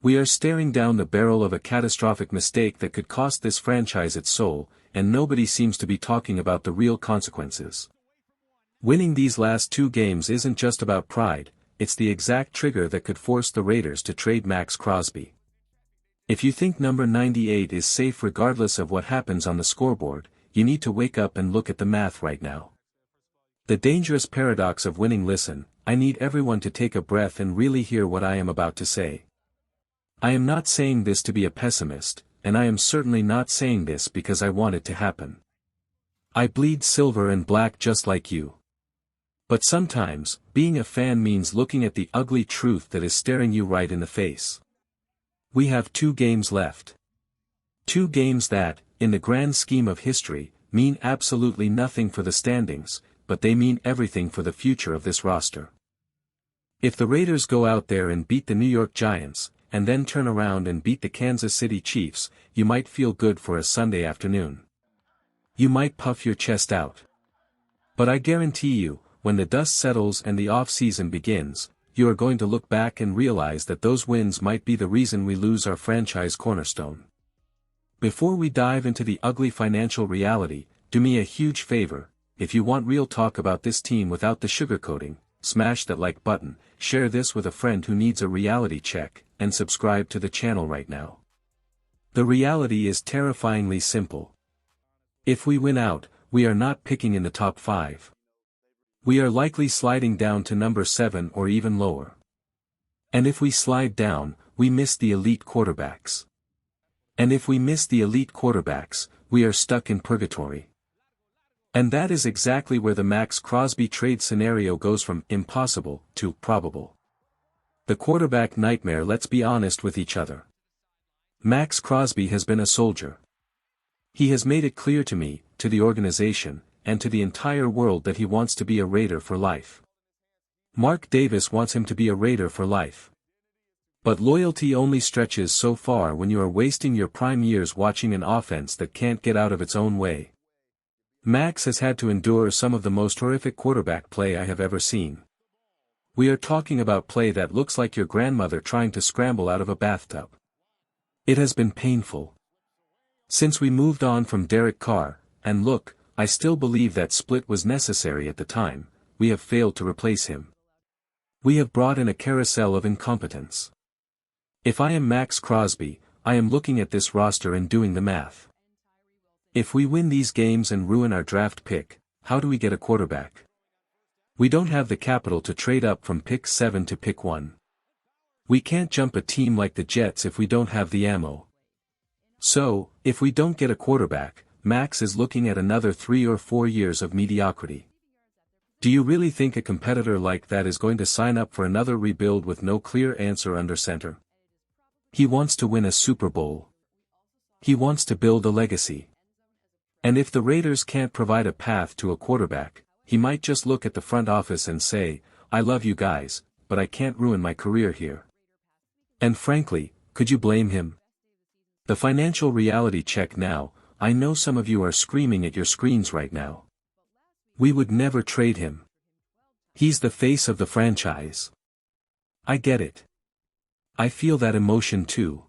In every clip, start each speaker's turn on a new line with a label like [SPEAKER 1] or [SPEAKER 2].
[SPEAKER 1] We are staring down the barrel of a catastrophic mistake that could cost this franchise its soul, and nobody seems to be talking about the real consequences. Winning these last 2 games isn't just about pride, it's the exact trigger that could force the Raiders to trade Maxx Crosby. If you think number 98 is safe regardless of what happens on the scoreboard, you need to wake up and look at the math right now. The dangerous paradox of winning. Listen, I need everyone to take a breath and really hear what I am about to say. I am not saying this to be a pessimist, and I am certainly not saying this because I want it to happen. I bleed silver and black just like you. But sometimes, being a fan means looking at the ugly truth that is staring you right in the face. We have 2 games left. 2 games that, in the grand scheme of history, mean absolutely nothing for the standings, but they mean everything for the future of this roster. If the Raiders go out there and beat the New York Giants, and then turn around and beat the Kansas City Chiefs, you might feel good for a Sunday afternoon. You might puff your chest out. But I guarantee you, when the dust settles and the off-season begins, you are going to look back and realize that those wins might be the reason we lose our franchise cornerstone. Before we dive into the ugly financial reality, do me a huge favor. If you want real talk about this team without the sugarcoating, smash that like button, share this with a friend who needs a reality check, and subscribe to the channel right now. The reality is terrifyingly simple. If we win out, we are not picking in the top 5. We are likely sliding down to number 7 or even lower. And if we slide down, we miss the elite quarterbacks. And if we miss the elite quarterbacks, we are stuck in purgatory. And that is exactly where the Maxx Crosby trade scenario goes from impossible to probable. The quarterback nightmare. Let's be honest with each other. Maxx Crosby has been a soldier. He has made it clear to me, to the organization, and to the entire world that he wants to be a Raider for life. Mark Davis wants him to be a Raider for life. But loyalty only stretches so far when you are wasting your prime years watching an offense that can't get out of its own way. Max has had to endure some of the most horrific quarterback play I have ever seen. We are talking about play that looks like your grandmother trying to scramble out of a bathtub. It has been painful. Since we moved on from Derek Carr, and look, I still believe that split was necessary at the time, we have failed to replace him. We have brought in a carousel of incompetence. If I am Maxx Crosby, I am looking at this roster and doing the math. If we win these games and ruin our draft pick, how do we get a quarterback? We don't have the capital to trade up from pick 7 to pick 1. We can't jump a team like the Jets if we don't have the ammo. So, if we don't get a quarterback, Max is looking at another 3 or 4 years of mediocrity. Do you really think a competitor like that is going to sign up for another rebuild with no clear answer under center? He wants to win a Super Bowl. He wants to build a legacy. And if the Raiders can't provide a path to a quarterback, he might just look at the front office and say, I love you guys, but I can't ruin my career here. And frankly, could you blame him? The financial reality check now. I know some of you are screaming at your screens right now. We would never trade him. He's the face of the franchise. I get it. I feel that emotion too.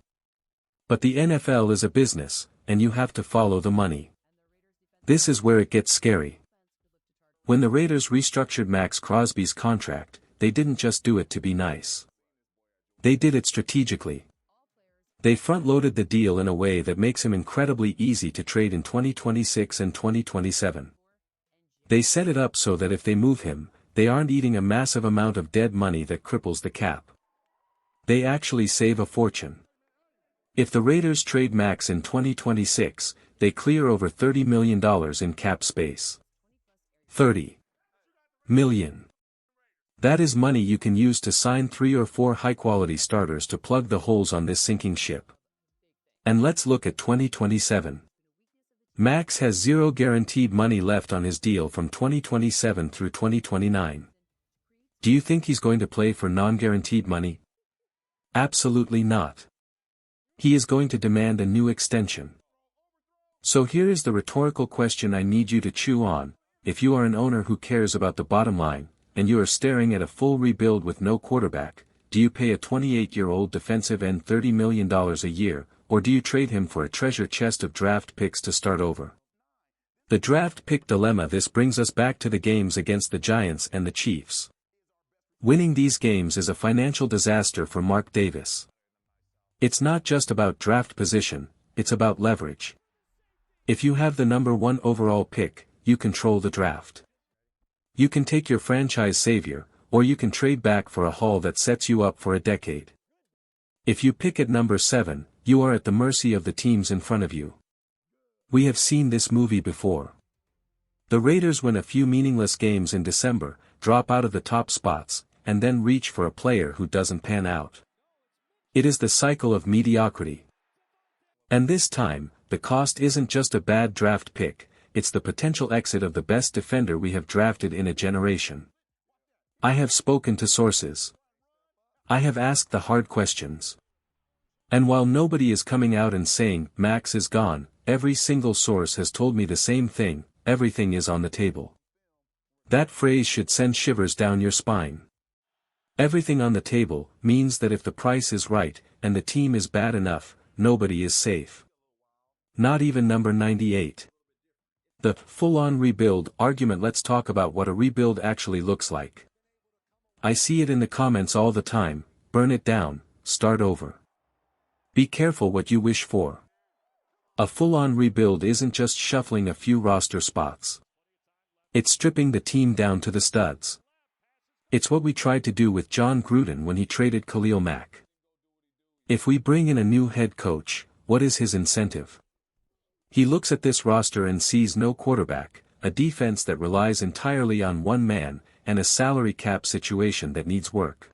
[SPEAKER 1] But the NFL is a business, and you have to follow the money. This is where it gets scary. When the Raiders restructured Maxx Crosby's contract, they didn't just do it to be nice. They did it strategically. They front-loaded the deal in a way that makes him incredibly easy to trade in 2026 and 2027. They set it up so that if they move him, they aren't eating a massive amount of dead money that cripples the cap. They actually save a fortune. If the Raiders trade Max in 2026, they clear over $30 million in cap space. $30 million. That is money you can use to sign 3 or 4 high-quality starters to plug the holes on this sinking ship. And let's look at 2027. Max has zero guaranteed money left on his deal from 2027 through 2029. Do you think he's going to play for non-guaranteed money? Absolutely not. He is going to demand a new extension. So here is the rhetorical question I need you to chew on. If you are an owner who cares about the bottom line, and you are staring at a full rebuild with no quarterback, do you pay a 28-year-old defensive end $30 million a year, or do you trade him for a treasure chest of draft picks to start over? The draft pick dilemma. This brings us back to the games against the Giants and the Chiefs. Winning these games is a financial disaster for Mark Davis. It's not just about draft position, it's about leverage. If you have the number 1 overall pick, you control the draft. You can take your franchise savior, or you can trade back for a haul that sets you up for a decade. If you pick at number 7, you are at the mercy of the teams in front of you. We have seen this movie before. The Raiders win a few meaningless games in December, drop out of the top spots, and then reach for a player who doesn't pan out. It is the cycle of mediocrity. And this time, the cost isn't just a bad draft pick, it's the potential exit of the best defender we have drafted in a generation. I have spoken to sources. I have asked the hard questions. And while nobody is coming out and saying, Max is gone, every single source has told me the same thing: everything is on the table. That phrase should send shivers down your spine. Everything on the table means that if the price is right, and the team is bad enough, nobody is safe. Not even number 98. The full-on rebuild argument. Let's talk about what a rebuild actually looks like. I see it in the comments all the time: burn it down, start over. Be careful what you wish for. A full-on rebuild isn't just shuffling a few roster spots. It's stripping the team down to the studs. It's what we tried to do with John Gruden when he traded Khalil Mack. If we bring in a new head coach, what is his incentive? He looks at this roster and sees no quarterback, a defense that relies entirely on one man, and a salary cap situation that needs work.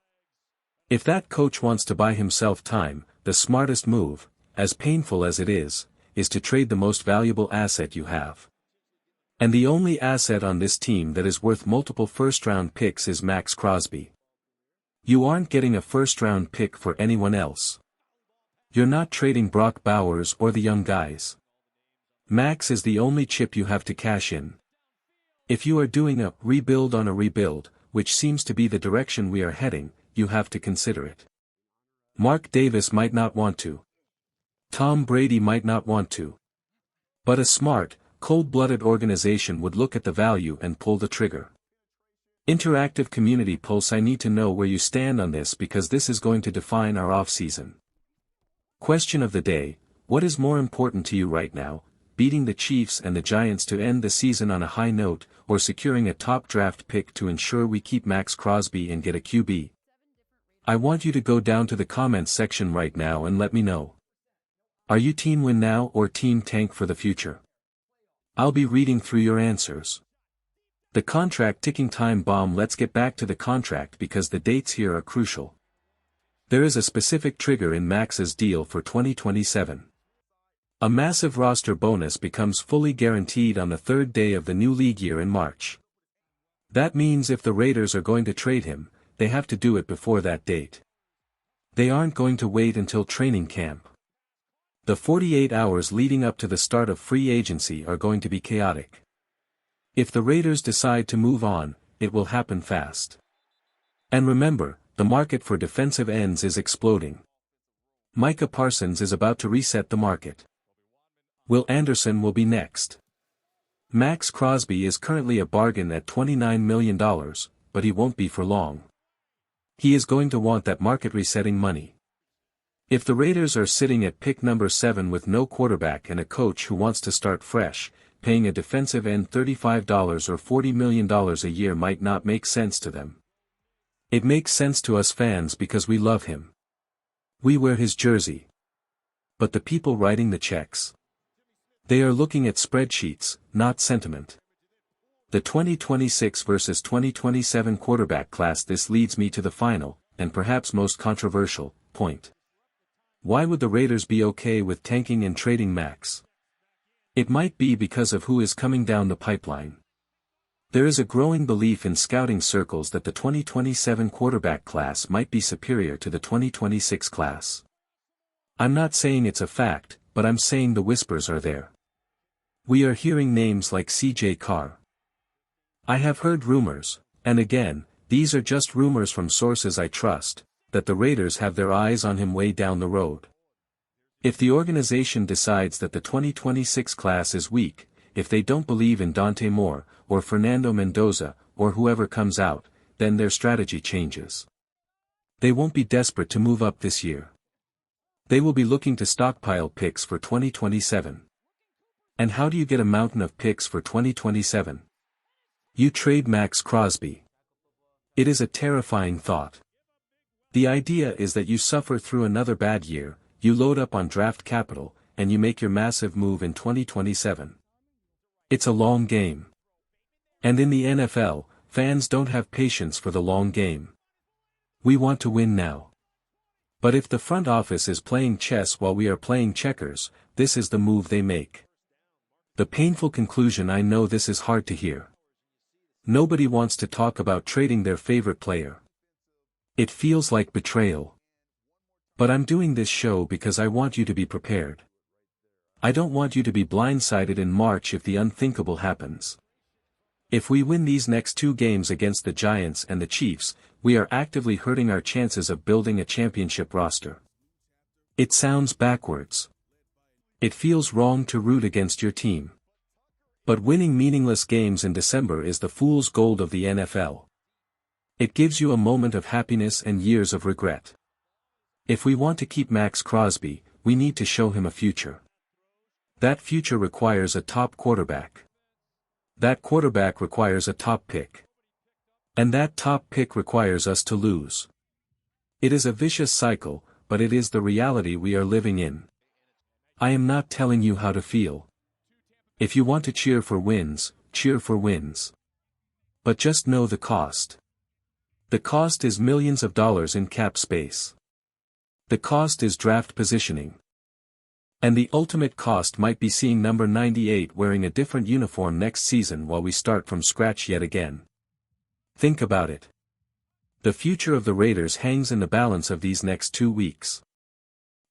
[SPEAKER 1] If that coach wants to buy himself time, the smartest move, as painful as it is to trade the most valuable asset you have. And the only asset on this team that is worth multiple first-round picks is Maxx Crosby. You aren't getting a first-round pick for anyone else. You're not trading Brock Bowers or the young guys. Max is the only chip you have to cash in. If you are doing a rebuild on a rebuild, which seems to be the direction we are heading, you have to consider it. Mark Davis might not want to. Tom Brady might not want to. But a smart, cold-blooded organization would look at the value and pull the trigger. Interactive Community Pulse: I need to know where you stand on this because this is going to define our off-season. Question of the day: what is more important to you right now, beating the Chiefs and the Giants to end the season on a high note, or securing a top draft pick to ensure we keep Maxx Crosby and get a QB? I want you to go down to the comments section right now and let me know. Are you team win now or team tank for the future? I'll be reading through your answers. The contract ticking time bomb. Let's get back to the contract because the dates here are crucial. There is a specific trigger in Max's deal for 2027. A massive roster bonus becomes fully guaranteed on the 3rd day of the new league year in March. That means if the Raiders are going to trade him, they have to do it before that date. They aren't going to wait until training camp. The 48 hours leading up to the start of free agency are going to be chaotic. If the Raiders decide to move on, it will happen fast. And remember, the market for defensive ends is exploding. Micah Parsons is about to reset the market. Will Anderson will be next. Maxx Crosby is currently a bargain at $29 million, but he won't be for long. He is going to want that market resetting money. If the Raiders are sitting at pick number 7 with no quarterback and a coach who wants to start fresh, paying a defensive end $35 or $40 million a year might not make sense to them. It makes sense to us fans because we love him. We wear his jersey. But the people writing the checks? They are looking at spreadsheets, not sentiment. The 2026 versus 2027 quarterback class. This leads me to the final, and perhaps most controversial, point. Why would the Raiders be okay with tanking and trading Max? It might be because of who is coming down the pipeline. There is a growing belief in scouting circles that the 2027 quarterback class might be superior to the 2026 class. I'm not saying it's a fact, but I'm saying the whispers are there. We are hearing names like C.J. Carr. I have heard rumors, and again, these are just rumors from sources I trust, that the Raiders have their eyes on him way down the road. If the organization decides that the 2026 class is weak, if they don't believe in Dante Moore, or Fernando Mendoza, or whoever comes out, then their strategy changes. They won't be desperate to move up this year. They will be looking to stockpile picks for 2027. And how do you get a mountain of picks for 2027? You trade Maxx Crosby. It is a terrifying thought. The idea is that you suffer through another bad year, you load up on draft capital, and you make your massive move in 2027. It's a long game. And in the NFL, fans don't have patience for the long game. We want to win now. But if the front office is playing chess while we are playing checkers, this is the move they make. The painful conclusion: I know this is hard to hear. Nobody wants to talk about trading their favorite player. It feels like betrayal. But I'm doing this show because I want you to be prepared. I don't want you to be blindsided in March if the unthinkable happens. If we win these next 2 games against the Giants and the Chiefs, we are actively hurting our chances of building a championship roster. It sounds backwards. It feels wrong to root against your team. But winning meaningless games in December is the fool's gold of the NFL. It gives you a moment of happiness and years of regret. If we want to keep Maxx Crosby, we need to show him a future. That future requires a top quarterback. That quarterback requires a top pick. And that top pick requires us to lose. It is a vicious cycle, but it is the reality we are living in. I am not telling you how to feel. If you want to cheer for wins, cheer for wins. But just know the cost. The cost is millions of dollars in cap space. The cost is draft positioning. And the ultimate cost might be seeing number 98 wearing a different uniform next season while we start from scratch yet again. Think about it. The future of the Raiders hangs in the balance of these next 2 weeks.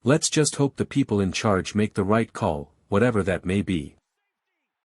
[SPEAKER 1] Let's just hope the people in charge make the right call, whatever that may be.